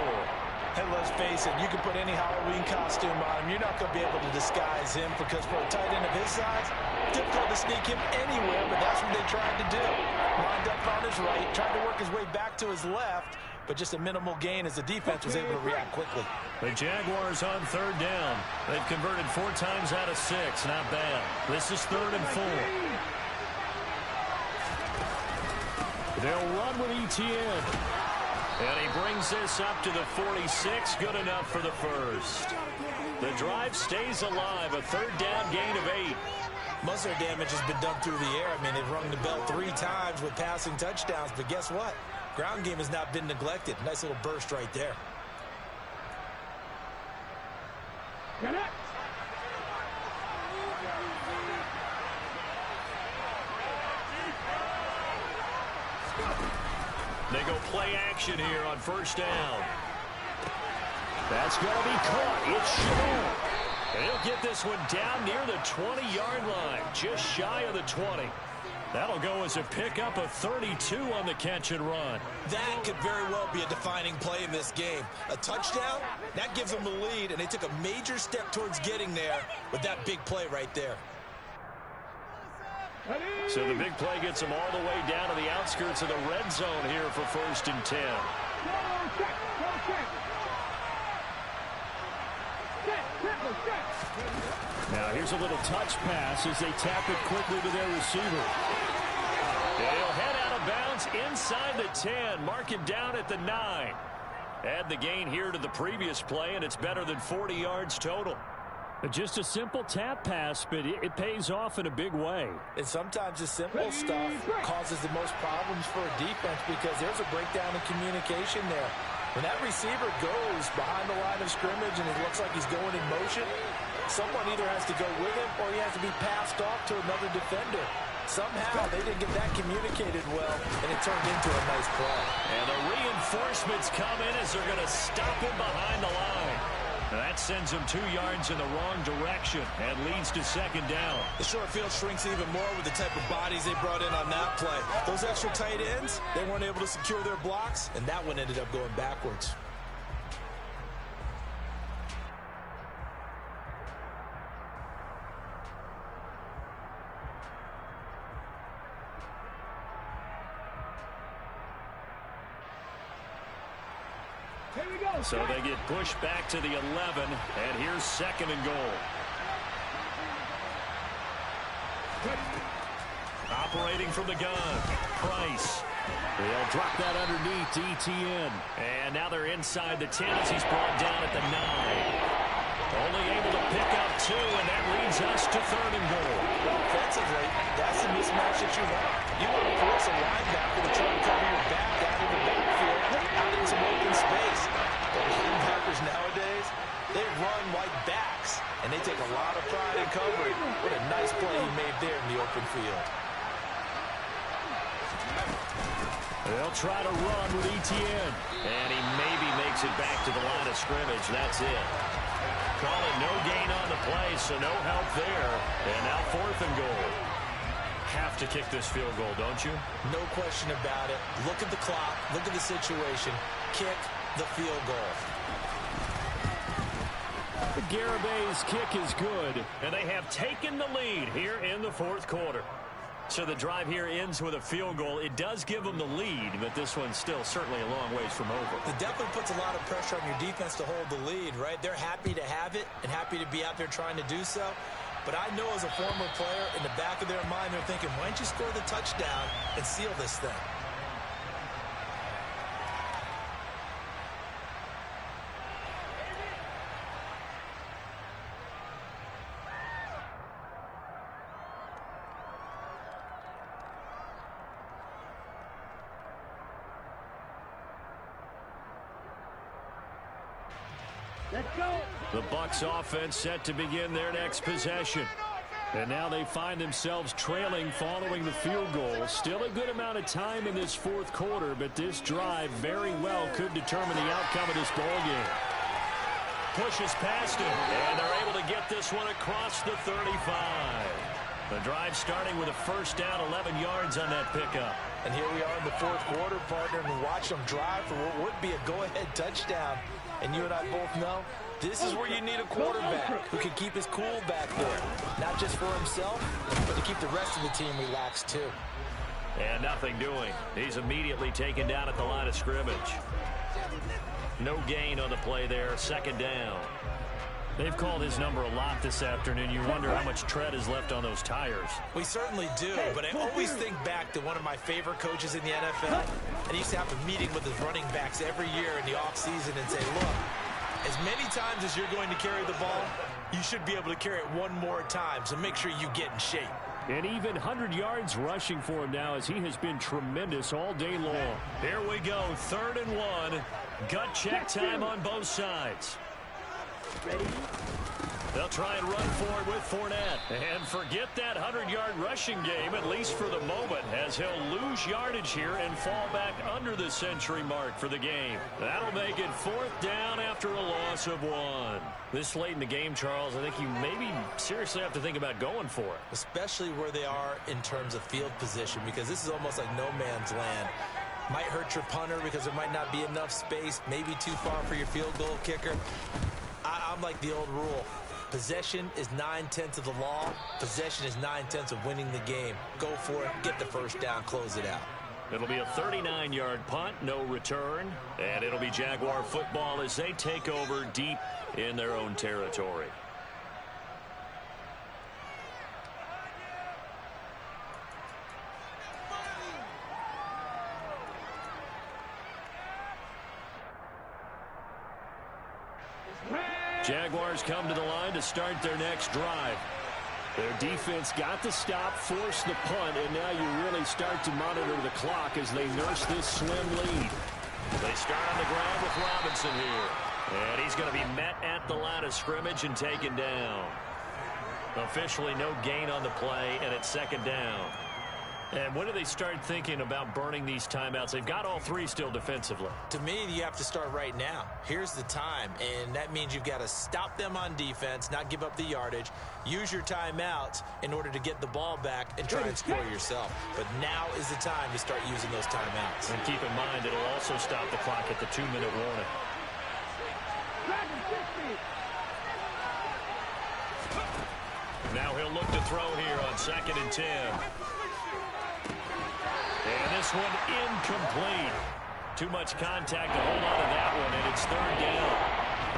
And let's face it, you can put any Halloween costume on him. You're not going to be able to disguise him because for a tight end of his size, difficult to sneak him anywhere, but that's what they tried to do. Lined up on his right, tried to work his way back to his left, but just a minimal gain as the defense was able to react quickly. The Jaguars on third down. They've converted 4 times out of 6. Not bad. This is 3rd and 4. They'll run with Etienne. And he brings this up to the 46. Good enough for the first. The drive stays alive. A 3rd down gain of 8. Most of their damage has been done through the air. I mean, they've rung the bell 3 times with passing touchdowns, but guess what? Ground game has not been neglected. Nice little burst right there. They go play action here on 1st down. That's going to be caught. It's Chabot. And he'll get this one down near the 20-yard line, just shy of the 20. That'll go as a pickup of 32 on the catch and run. That could very well be a defining play in this game. A touchdown, that gives them the lead, and they took a major step towards getting there with that big play right there. So the big play gets them all the way down to the outskirts of the red zone here for 1st and 10. Now here's a little touch pass as they tap it quickly to their receiver. They'll head out of bounds inside the 10. Mark it down at the 9. Add the gain here to the previous play, and it's better than 40 yards total. Just a simple tap pass, but it pays off in a big way. And sometimes the simple stuff causes the most problems for a defense because there's a breakdown in communication there. When that receiver goes behind the line of scrimmage and it looks like he's going in motion, someone either has to go with him or he has to be passed off to another defender. Somehow they didn't get that communicated well, and it turned into a nice play. And the reinforcements come in as they're going to stop him behind the line. That sends him 2 yards in the wrong direction and leads to 2nd down. The short field shrinks even more with the type of bodies they brought in on that play. Those extra tight ends, they weren't able to secure their blocks, and that one ended up going backwards. So they get pushed back to the 11, and here's 2nd and goal. Operating from the gun, Price. They'll drop that underneath to Etienne. And now they're inside the 10 as he's brought down at the 9. Only able to pick up 2, and that leads us to 3rd and goal. Offensively, that's the mismatch that you want. You want to force a linebacker to try to cover your back out of the backfield, out in some open space. But linebackers nowadays, they run like backs, and they take a lot of pride in covering. What a nice play he made there in the open field. They'll try to run with Etienne. And he maybe makes it back to the line of scrimmage. That's it. Call it no gain on the play, so no help there. And now 4th and goal. Have to kick this field goal, don't you? No question about it. Look at the clock. Look at the situation. Kick the field goal. Garabay's kick is good, and they have taken the lead here in the 4th quarter. So the drive here ends with a field goal. It does give them the lead, but this one's still certainly a long ways from over. It definitely puts a lot of pressure on your defense to hold the lead, right? They're happy to have it and happy to be out there trying to do so. But I know as a former player, in the back of their mind, they're thinking, why don't you score the touchdown and seal this thing? The Bucs offense set to begin their next possession. And now they find themselves trailing following the field goal. Still a good amount of time in this 4th quarter, but this drive very well could determine the outcome of this ballgame. Pushes past him, and they're able to get this one across the 35. The drive starting with a 1st down, 11 yards on that pickup. And here we are in the 4th quarter, partner, and watch them drive for what would be a go-ahead touchdown. And you and I both know this is where you need a quarterback who can keep his cool back there. Not just for himself, but to keep the rest of the team relaxed too. And nothing doing. He's immediately taken down at the line of scrimmage. No gain on the play there. Second down. They've called his number a lot this afternoon. You wonder how much tread is left on those tires. We certainly do, but I always think back to one of my favorite coaches in the NFL. And he used to have a meeting with his running backs every year in the offseason and say, look, as many times as you're going to carry the ball, you should be able to carry it one more time, so make sure you get in shape. And even 100 yards rushing for him now as he has been tremendous all day long. Here we go, 3rd and 1. Gut check time on both sides. Ready? They'll try and run for it with Fournette. And forget that 100-yard rushing game, at least for the moment, as he'll lose yardage here and fall back under the century mark for the game. That'll make it 4th down after a loss of 1. This late in the game, Charles, I think you maybe seriously have to think about going for it. Especially where they are in terms of field position, because this is almost like no man's land. Might hurt your punter because there might not be enough space, maybe too far for your field goal kicker. I'm like the old rule. Possession is 9/10 of the law. Possession is 9/10 of winning the game. Go for it. Get the first down. Close it out. It'll be a 39-yard punt, no return. And it'll be Jaguar football as they take over deep in their own territory. Jaguars come to the line to start their next drive. Their defense got the stop, forced the punt, and now you really start to monitor the clock as they nurse this slim lead. They start on the ground with Robinson here. And he's going to be met at the line of scrimmage and taken down. Officially no gain on the play, and it's 2nd down. And when do they start thinking about burning these timeouts? They've got all 3 still defensively. To me, you have to start right now. Here's the time, and that means you've got to stop them on defense, not give up the yardage, use your timeouts in order to get the ball back and try and score yourself. But now is the time to start using those timeouts. And keep in mind, it'll also stop the clock at the 2-minute warning. Now he'll look to throw here on 2nd and 10. And this one incomplete. Too much contact to hold on to that one, and it's 3rd down.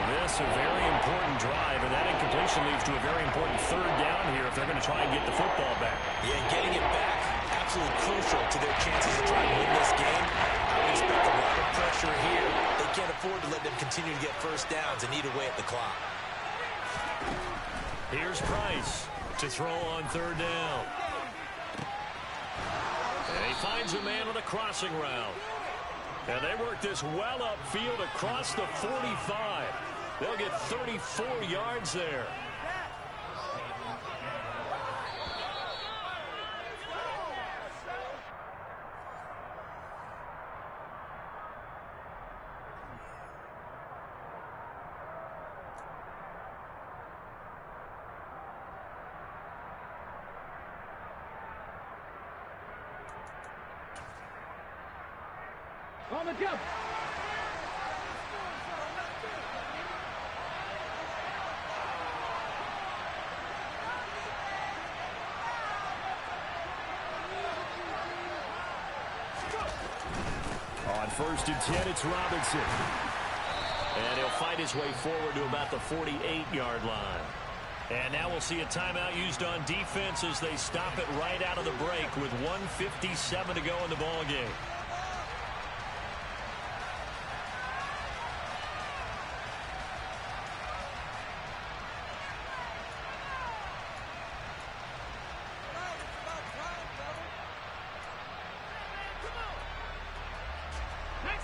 This a very important drive, and that incompletion leads to a very important 3rd down here if they're going to try and get the football back. Yeah, getting it back, absolutely crucial to their chances of trying to win this game. I would expect a lot of pressure here. They can't afford to let them continue to get first downs and eat away at the clock. Here's Price to throw on 3rd down. And he finds a man on the crossing route. And they work this well upfield across the 45. They'll get 34 yards there. On the jump. On 1st and 10, it's Robinson. And he'll fight his way forward to about the 48-yard line. And now we'll see a timeout used on defense as they stop it right out of the break with 1:57 to go in the ballgame.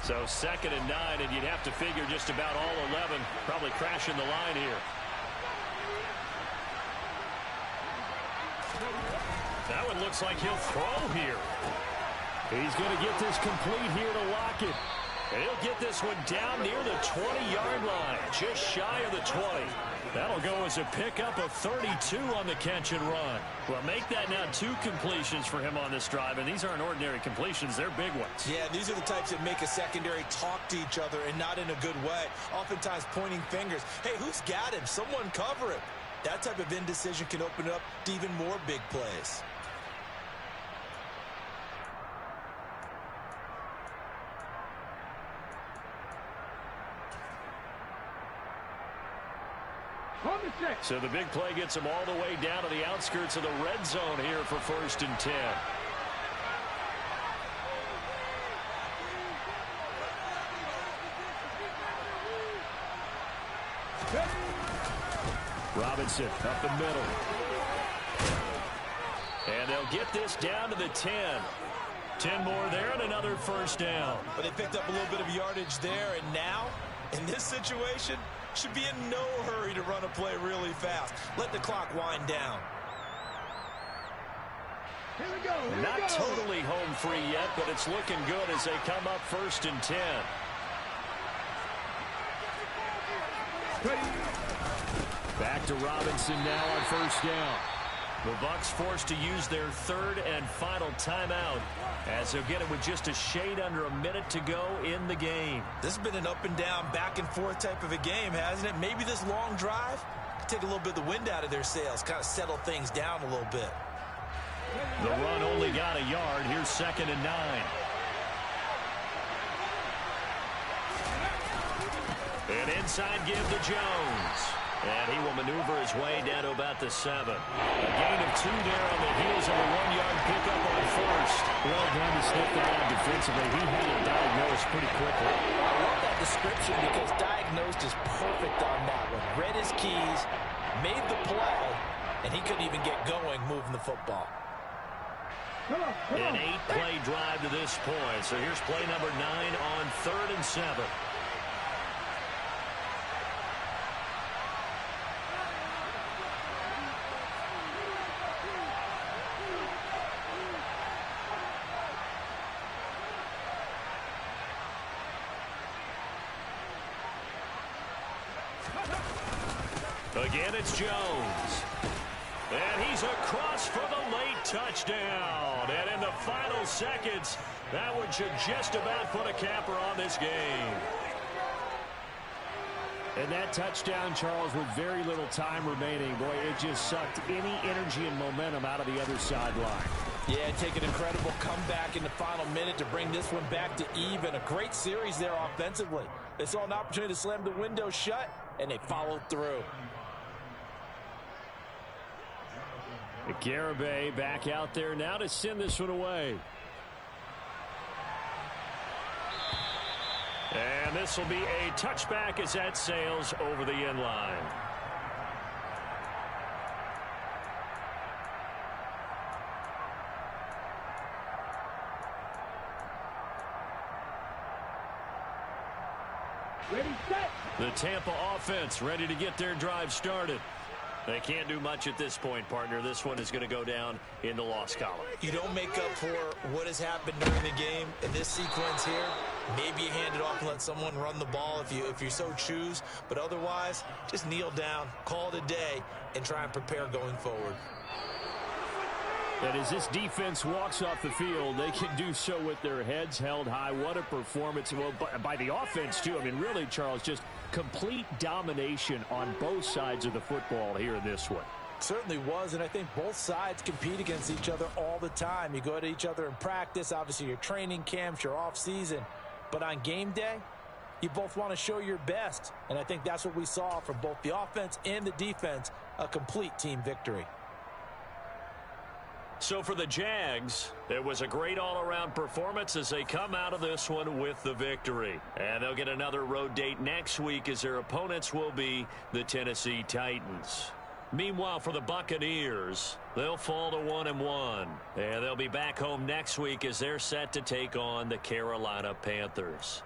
So 2nd and 9, and you'd have to figure just about all 11 probably crashing the line here. That one looks like he'll throw here. He's going to get this complete here to Lockett. And he'll get this one down near the 20-yard line, just shy of the 20. That'll go as a pickup of 32 on the catch and run. Well, make that now 2 completions for him on this drive, and these aren't ordinary completions. They're big ones. Yeah, these are the types that make a secondary talk to each other and not in a good way. Oftentimes pointing fingers. Hey, who's got him? Someone cover him. That type of indecision can open it up to even more big plays. So the big play gets him all the way down to the outskirts of the red zone here for 1st and 10. Robinson up the middle. And they'll get this down to the 10. 10 more there and another 1st down. But they picked up a little bit of yardage there, and now, in this situation, should be in no hurry to run a play really fast. Let the clock wind down. Here we go. Not totally home free yet, but it's looking good as they come up 1st and 10. Back to Robinson now on 1st down. The Bucs forced to use their 3rd and final timeout as they'll get it with just a shade under a minute to go in the game. This has been an up and down, back and forth type of a game, hasn't it? Maybe this long drive could take a little bit of the wind out of their sails, kind of settle things down a little bit. The run only got a yard. Here's 2nd and 9. And inside give to Jones. And he will maneuver his way down to about the 7. A gain of 2 there on the heels of a 1-yard pickup on 1st. Well done to sniff that out defensively. He had it diagnosed pretty quickly. I love that description because diagnosed is perfect on that one. Read his keys, made the play, and he couldn't even get going moving the football. An 8-play drive to this point. So here's play number 9 on 3rd and 7. Again, it's Jones. And he's across for the late touchdown. And in the final seconds, that one should just about put a capper on this game. And that touchdown, Charles, with very little time remaining, boy, it just sucked any energy and momentum out of the other sideline. Yeah, take an incredible comeback in the final minute to bring this one back to even. A great series there offensively. They saw an opportunity to slam the window shut, and they followed through. Garibay back out there now to send this one away. And this will be a touchback as that sails over the end line. Ready, set. The Tampa offense ready to get their drive started. They can't do much at this point, partner. This one is going to go down in the loss column. You don't make up for what has happened during the game in this sequence here. Maybe you hand it off and let someone run the ball if you so choose. But otherwise, just kneel down, call it a day, and try and prepare going forward. And as this defense walks off the field, they can do so with their heads held high. What a performance. Well, by the offense, too. I mean, really, Charles, just complete domination on both sides of the football here in this one. Certainly was, and I think both sides compete against each other all the time. You go at each other in practice, obviously your training camps, your off-season. But on game day, you both want to show your best. And I think that's what we saw from both the offense and the defense, a complete team victory. So for the Jags, it was a great all-around performance as they come out of this one with the victory. And they'll get another road date next week as their opponents will be the Tennessee Titans. Meanwhile, for the Buccaneers, they'll fall to 1-1. And they'll be back home next week as they're set to take on the Carolina Panthers.